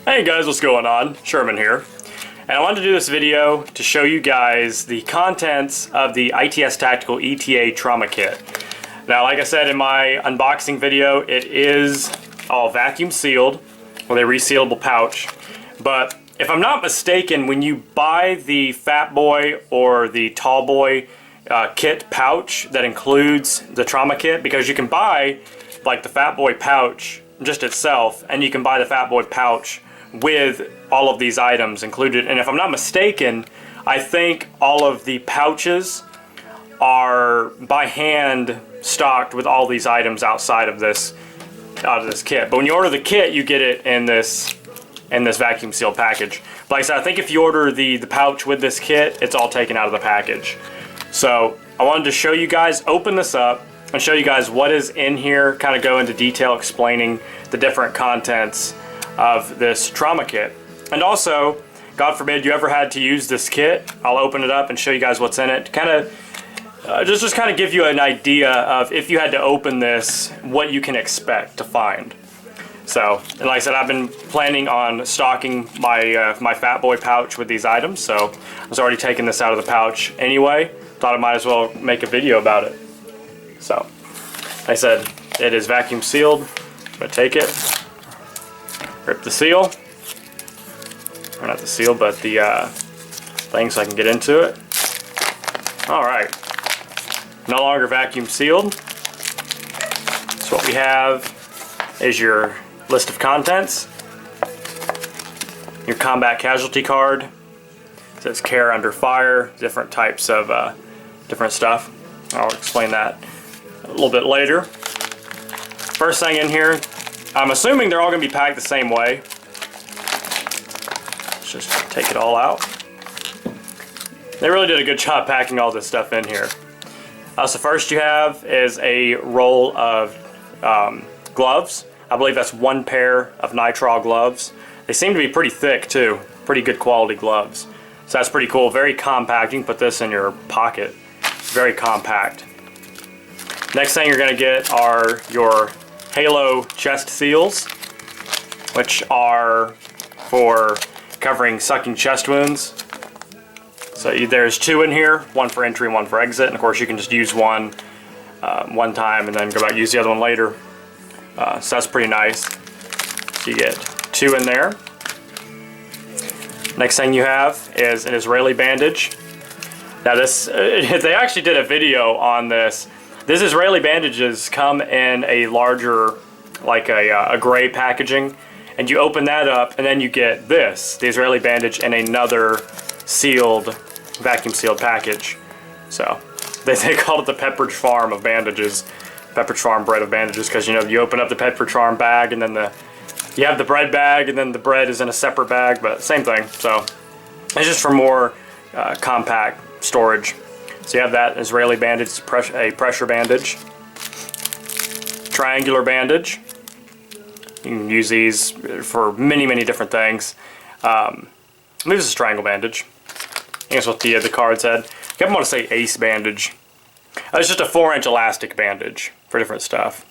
Hey guys, what's going on? Sherman here. And I wanted to do this video to show you guys the contents of the ITS Tactical ETA Trauma Kit. Now, like I said in my unboxing video, it is all vacuum sealed with a resealable pouch. But if I'm not mistaken, when you buy the Fatboy or the Tallboy kit pouch that includes the trauma kit, because you can buy like the Fatboy pouch just itself, and you can buy the Fatboy pouch with all of these items included. And if I'm not mistaken, I think all of the pouches are by hand stocked with all these items outside of this kit. But when you order the kit, you get it in this vacuum sealed package. But like I said, I think if you order the pouch with this kit, it's all taken out of the package. So I wanted to show you guys, open this up and show you guys what is in here, kind of go into detail explaining the different contents of this trauma kit. And also, God forbid you ever had to use this kit, I'll open it up and show you guys what's in it. Kind of just kind of give you an idea of, if you had to open this, what you can expect to find. So, and like I said, I've been planning on stocking my my Fatboy pouch with these items, so I was already taking this out of the pouch anyway. Thought I might as well make a video about it. So, like I said, it is vacuum sealed. I'm gonna take it, rip the seal, or not the seal, but the thing, so I can get into it. Alright, no longer vacuum sealed. So what we have is your list of contents, your combat casualty card. It says care under fire, different types of different stuff. I'll explain that a little bit later. First thing in here, I'm assuming they're all going to be packed the same way. Let's just take it all out. They really did a good job packing all this stuff in here. So first you have is a roll of gloves. I believe that's one pair of nitrile gloves. They seem to be pretty thick too. Pretty good quality gloves. So that's pretty cool. Very compact. You can put this in your pocket. Very compact. Next thing you're going to get are your Halo chest seals, which are for covering sucking chest wounds. So there's two in here, one for entry and one for exit, and of course you can just use one time and then go back and use the other one later. So that's pretty nice. So you get two in there. Next thing you have is an Israeli bandage. Now this, they actually did a video on this. These Israeli bandages come in a larger, like a gray packaging, and you open that up and then you get this, the Israeli bandage, in another sealed, vacuum sealed package. So they called it the Pepperidge Farm of bandages, Pepperidge Farm bread of bandages, because you know, you open up the Pepperidge Farm bag and then you have the bread bag and then the bread is in a separate bag, but same thing. So it's just for more compact storage. So you have that Israeli bandage, a pressure bandage, triangular bandage. You can use these for many different things. I believe this is triangle bandage. I guess what the card said. I kept want to say ace bandage. It's just a 4-inch elastic bandage for different stuff.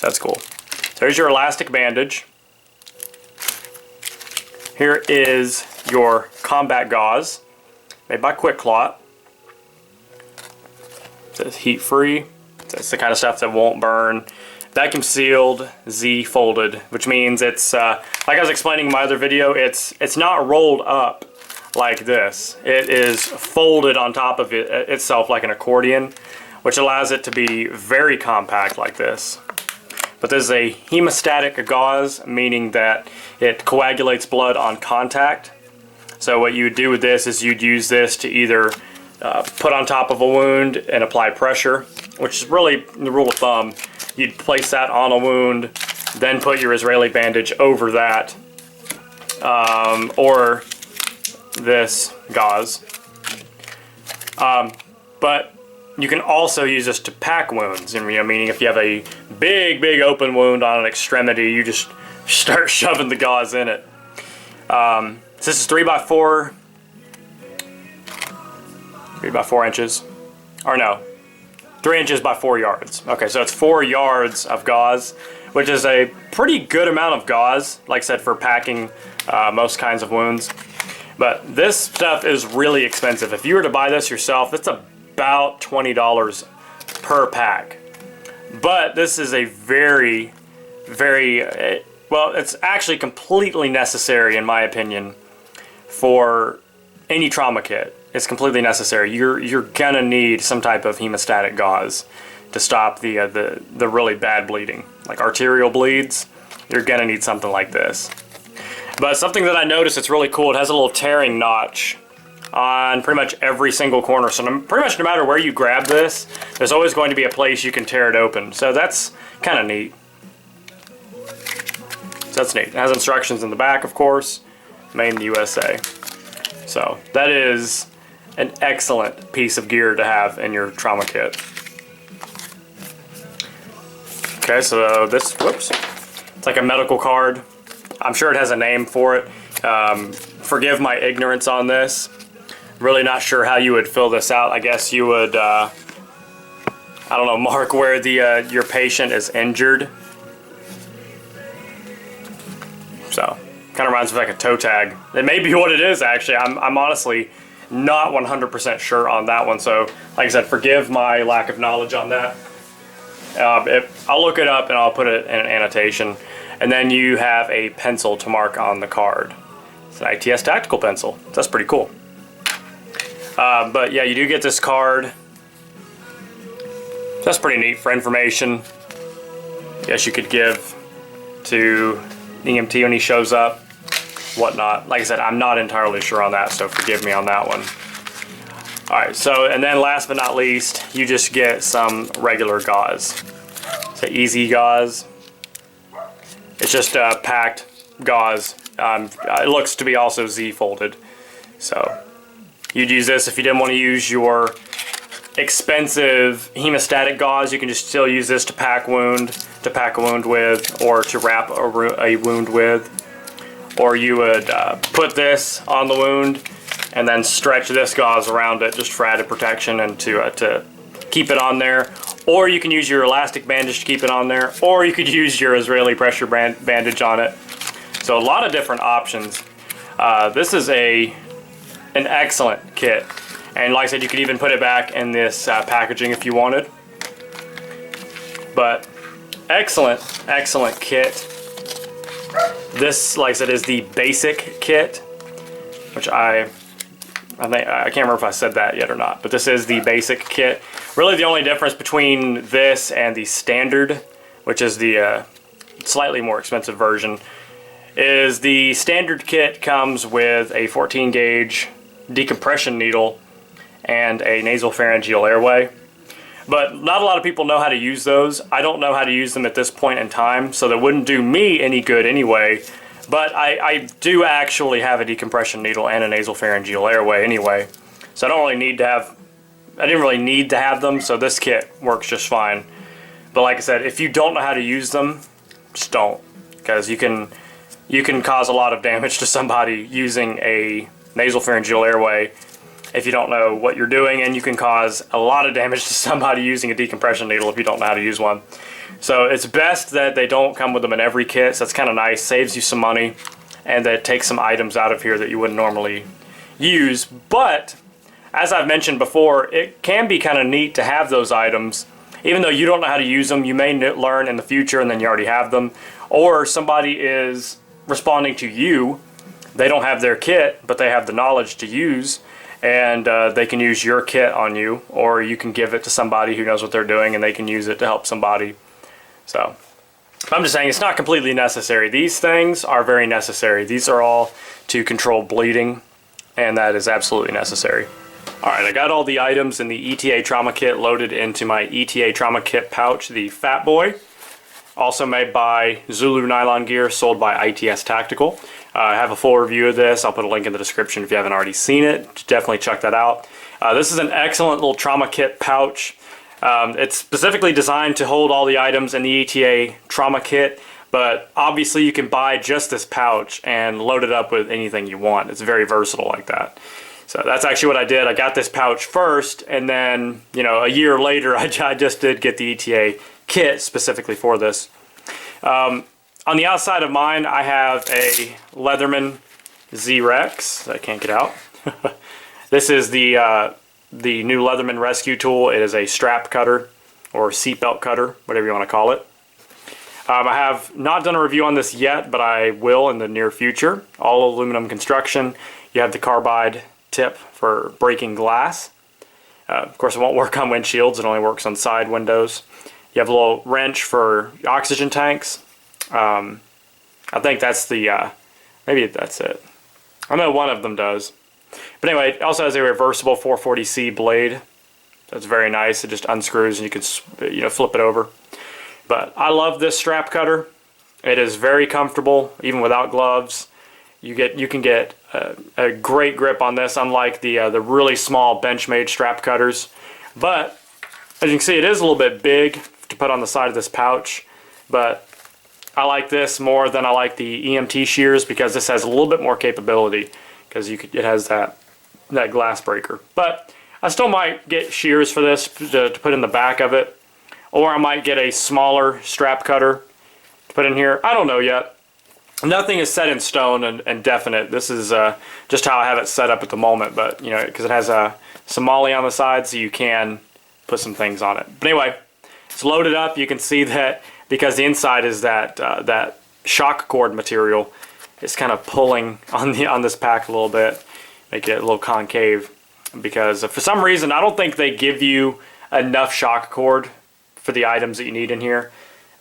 That's cool. So here's your elastic bandage. Here is your combat gauze, made by Quick Clot. It says heat free. It's the kind of stuff that won't burn. Vacuum sealed, Z folded, which means it's like I was explaining in my other video, it's not rolled up like this. It is folded on top of it itself like an accordion, which allows it to be very compact like this. But this is a hemostatic gauze, meaning that it coagulates blood on contact. So what you would do with this is you'd use this to either put on top of a wound and apply pressure, which is really the rule of thumb. You'd place that on a wound, then put your Israeli bandage over that, or this gauze. But you can also use this to pack wounds, and meaning if you have a big open wound on an extremity, you just start shoving the gauze in it. This is 3x4 inches, or no, 3 inches by 4 yards. Okay, so it's 4 yards of gauze, which is a pretty good amount of gauze, like I said, for packing most kinds of wounds. But this stuff is really expensive. If you were to buy this yourself, it's about $20 per pack. But this is a very, very, well, it's actually completely necessary, in my opinion, for any trauma kit. It's completely necessary. You're gonna need some type of hemostatic gauze to stop the really bad bleeding. Like arterial bleeds, you're gonna need something like this. But something that I noticed that's really cool, it has a little tearing notch on pretty much every single corner. So pretty much no matter where you grab this, there's always going to be a place you can tear it open. So that's kind of neat. So that's neat. It has instructions in the back, of course, made in the USA. So that is an excellent piece of gear to have in your trauma kit. Okay, so this, whoops, it's like a medical card. I'm sure it has a name for it. Forgive my ignorance on this. Really not sure how you would fill this out. I guess you would, I don't know, mark where the your patient is injured. So, kind of reminds me of like a toe tag. It may be what it is, actually. I'm honestly not 100% sure on that one. So, like I said, forgive my lack of knowledge on that. I'll look it up and I'll put it in an annotation. And then you have a pencil to mark on the card. It's an ITS tactical pencil. That's pretty cool. But yeah, you do get this card. That's pretty neat for information. Guess you could give to EMT when he shows up, whatnot. Like I said, I'm not entirely sure on that, so forgive me on that one. Alright, so, and then last but not least, you just get some regular gauze. It's an easy gauze. It's just packed gauze. It looks to be also Z-folded. So you'd use this if you didn't want to use your expensive hemostatic gauze. You can just still use this to pack a wound with, or to wrap a wound with. Or you would put this on the wound and then stretch this gauze around it just for added protection and to keep it on there. Or you can use your elastic bandage to keep it on there, or you could use your Israeli pressure bandage on it. So a lot of different options. This is an excellent kit. And like I said, you could even put it back in this packaging if you wanted. But excellent, excellent kit. This, like I said, is the basic kit, which I can't remember if I said that yet or not, but this is the basic kit. Really the only difference between this and the standard, which is the slightly more expensive version, is the standard kit comes with a 14 gauge decompression needle and a nasopharyngeal airway. But not a lot of people know how to use those. I don't know how to use them at this point in time, so that wouldn't do me any good anyway. But I do actually have a decompression needle and a nasopharyngeal airway anyway. So I don't really need to have, I didn't really need to have them, so this kit works just fine. But like I said, if you don't know how to use them, just don't. Because you can cause a lot of damage to somebody using a nasopharyngeal airway if you don't know what you're doing, and you can cause a lot of damage to somebody using a decompression needle if you don't know how to use one. So it's best that they don't come with them in every kit, so that's kind of nice, saves you some money, and that takes some items out of here that you wouldn't normally use. But as I've mentioned before, it can be kind of neat to have those items. Even though you don't know how to use them, you may learn in the future and then you already have them. Or somebody is responding to you, they don't have their kit, but they have the knowledge to use, and they can use your kit on you, or you can give it to somebody who knows what they're doing and they can use it to help somebody. So I'm just saying it's not completely necessary. These things are very necessary. These are all to control bleeding, and that is absolutely necessary. Alright, I got all the items in the ETA Trauma Kit loaded into my ETA Trauma Kit pouch, the Fatboy. Also made by Zulu Nylon Gear, sold by ITS Tactical. I have a full review of this. I'll put a link in the description if you haven't already seen it. Definitely check that out. This is an excellent little trauma kit pouch. It's specifically designed to hold all the items in the ETA Trauma Kit, but obviously you can buy just this pouch and load it up with anything you want. It's very versatile like that. So that's actually what I did. I got this pouch first, and then, you know, a year later I just did get the ETA kit specifically for this. On the outside of mine, I have a Leatherman Z-Rex that I can't get out. This is the new Leatherman rescue tool. It is a strap cutter or seatbelt cutter, whatever you want to call it. I have not done a review on this yet, but I will in the near future. All aluminum construction. You have the carbide tip for breaking glass. Of course, it won't work on windshields. It only works on side windows. You have a little wrench for oxygen tanks. I think that's the, maybe that's it. I know one of them does. But anyway, it also has a reversible 440C blade. That's very nice. It just unscrews and you can, flip it over. But I love this strap cutter. It is very comfortable, even without gloves. You can get a great grip on this, unlike the really small Benchmade strap cutters. But as you can see, it is a little bit big to put on the side of this pouch. But I like this more than I like the EMT shears because this has a little bit more capability because it has that glass breaker. But I still might get shears for this to put in the back of it. Or I might get a smaller strap cutter to put in here. I don't know yet. Nothing is set in stone and definite. This is just how I have it set up at the moment. But, because it has some MOLLE on the side, so you can put some things on it. But anyway, it's loaded up. You can see that because the inside is that shock cord material. It's kind of pulling on this pack a little bit, make it a little concave. Because for some reason, I don't think they give you enough shock cord for the items that you need in here.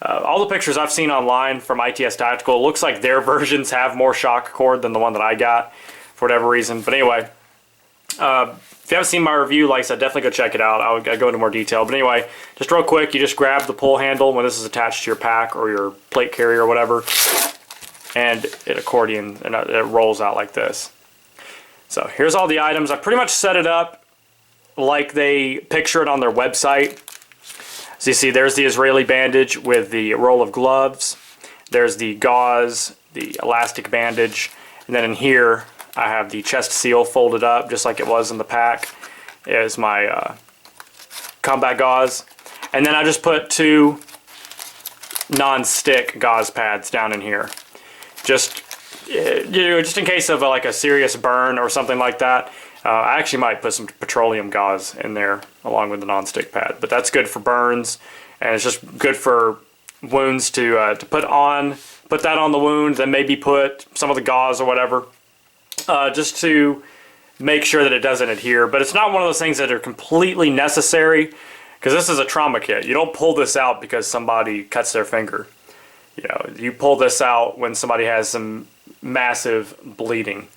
All the pictures I've seen online from ITS Tactical, it looks like their versions have more shock cord than the one that I got for whatever reason. But anyway, if you haven't seen my review, like I said, definitely go check it out. I'll go into more detail. But anyway, just real quick, you just grab the pull handle when this is attached to your pack or your plate carrier or whatever, and it accordion and it rolls out like this. So here's all the items. I pretty much set it up like they picture it on their website. So you see there's the Israeli bandage with the roll of gloves. There's the gauze, the elastic bandage. And then in here I have the chest seal folded up just like it was in the pack. Is my combat gauze. And then I just put 2 non-stick gauze pads down in here. Just in case of like a serious burn or something like that. I actually might put some petroleum gauze in there along with the non-stick pad, but that's good for burns, and it's just good for wounds to put that on the wound, then maybe put some of the gauze or whatever, just to make sure that it doesn't adhere. But it's not one of those things that are completely necessary, because this is a trauma kit. You don't pull this out because somebody cuts their finger. You pull this out when somebody has some massive bleeding.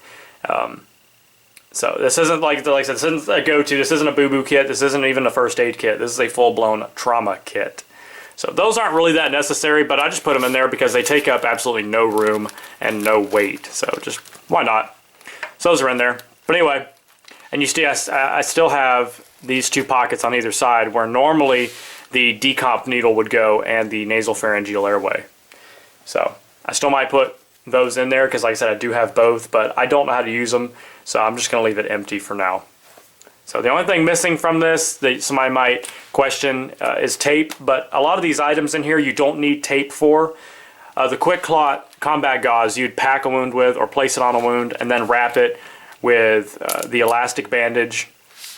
So this isn't like I said, this isn't a go-to. This isn't a boo-boo kit. This isn't even a first aid kit. This is a full-blown trauma kit. So those aren't really that necessary, but I just put them in there because they take up absolutely no room and no weight. So just why not? So those are in there. But anyway, and you see I still have these 2 pockets on either side where normally the decomp needle would go and the nasopharyngeal airway. So I still might put those in there because, like I said, I do have both, but I don't know how to use them, so I'm just going to leave it empty for now. So the only thing missing from this that somebody might question is tape, but a lot of these items in here you don't need tape for. The Quick Clot combat gauze you'd pack a wound with or place it on a wound and then wrap it with the elastic bandage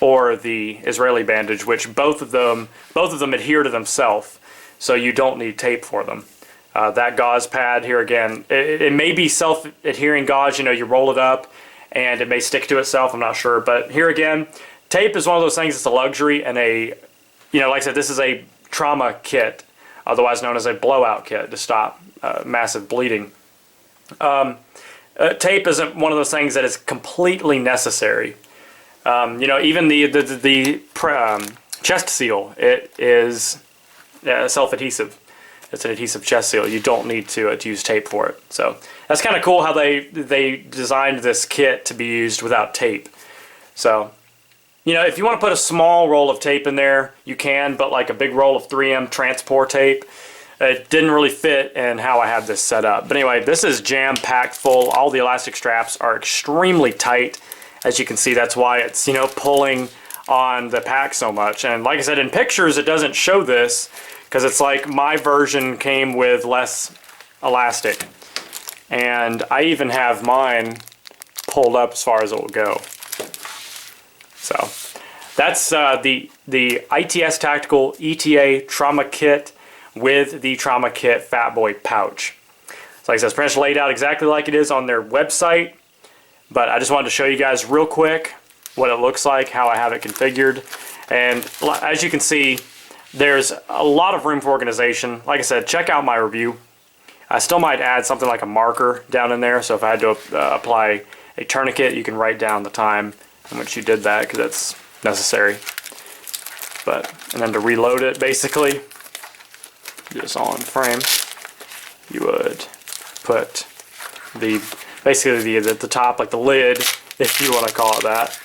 or the Israeli bandage, which both of them adhere to themselves, so you don't need tape for them. That gauze pad here again, it may be self-adhering gauze, you roll it up and it may stick to itself, I'm not sure. But here again, tape is one of those things that's a luxury and like I said, this is a trauma kit, otherwise known as a blowout kit to stop massive bleeding. Tape isn't one of those things that is completely necessary. Even the chest seal, it is self-adhesive. It's an adhesive chest seal. You don't need to use tape for it. So that's kind of cool how they designed this kit to be used without tape. So, if you want to put a small roll of tape in there, you can, but like a big roll of 3M transport tape, it didn't really fit in how I have this set up. But anyway, this is jam-packed full. All the elastic straps are extremely tight. As you can see, that's why it's, pulling on the pack so much. And like I said, in pictures, it doesn't show this, because it's like my version came with less elastic, and I even have mine pulled up as far as it will go. So that's the ITS Tactical ETA Trauma Kit with the Trauma Kit Fatboy pouch. So like I said, it's pretty much laid out exactly like it is on their website, but I just wanted to show you guys real quick what it looks like, how I have it configured. And as you can see, there's a lot of room for organization. Like I said, check out my review. I still might add something like a marker down in there, so if I had to apply a tourniquet, you can write down the time in which you did that, because that's necessary. And then to reload it, basically, do this all in frame, you would put basically the top, like the lid, if you want to call it that,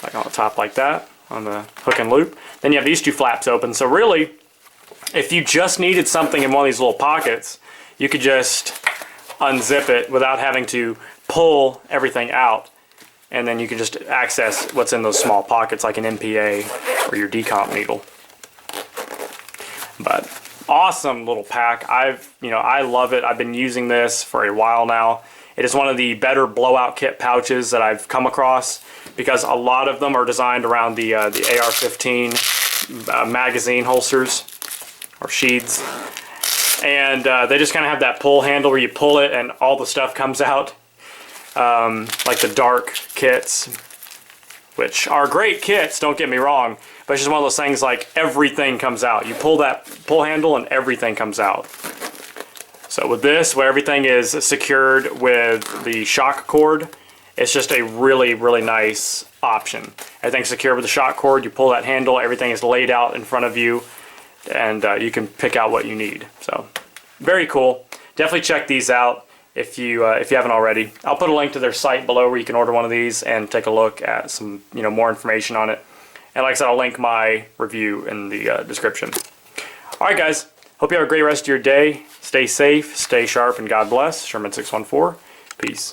like on the top like that, on the hook and loop. Then you have these two flaps open. So really, if you just needed something in one of these little pockets, you could just unzip it without having to pull everything out, and then you can just access what's in those small pockets, like an MPA or your decomp needle. But awesome little pack. I love it. I've been using this for a while now. It is one of the better blowout kit pouches that I've come across, because a lot of them are designed around the AR-15 magazine holsters or sheaths, and they just kind of have that pull handle where you pull it and all the stuff comes out, like the dark kits, which are great kits, don't get me wrong, but it's just one of those things like everything comes out. You pull that pull handle and everything comes out. So with this, where everything is secured with the shock cord, it's just a really, really nice option. Everything's secured with the shock cord. You pull that handle, everything is laid out in front of you, and you can pick out what you need. So very cool. Definitely check these out if you haven't already. I'll put a link to their site below where you can order one of these and take a look at some more information on it. And like I said, I'll link my review in the description. All right, guys. Hope you have a great rest of your day. Stay safe, stay sharp, and God bless. Sherman614. Peace.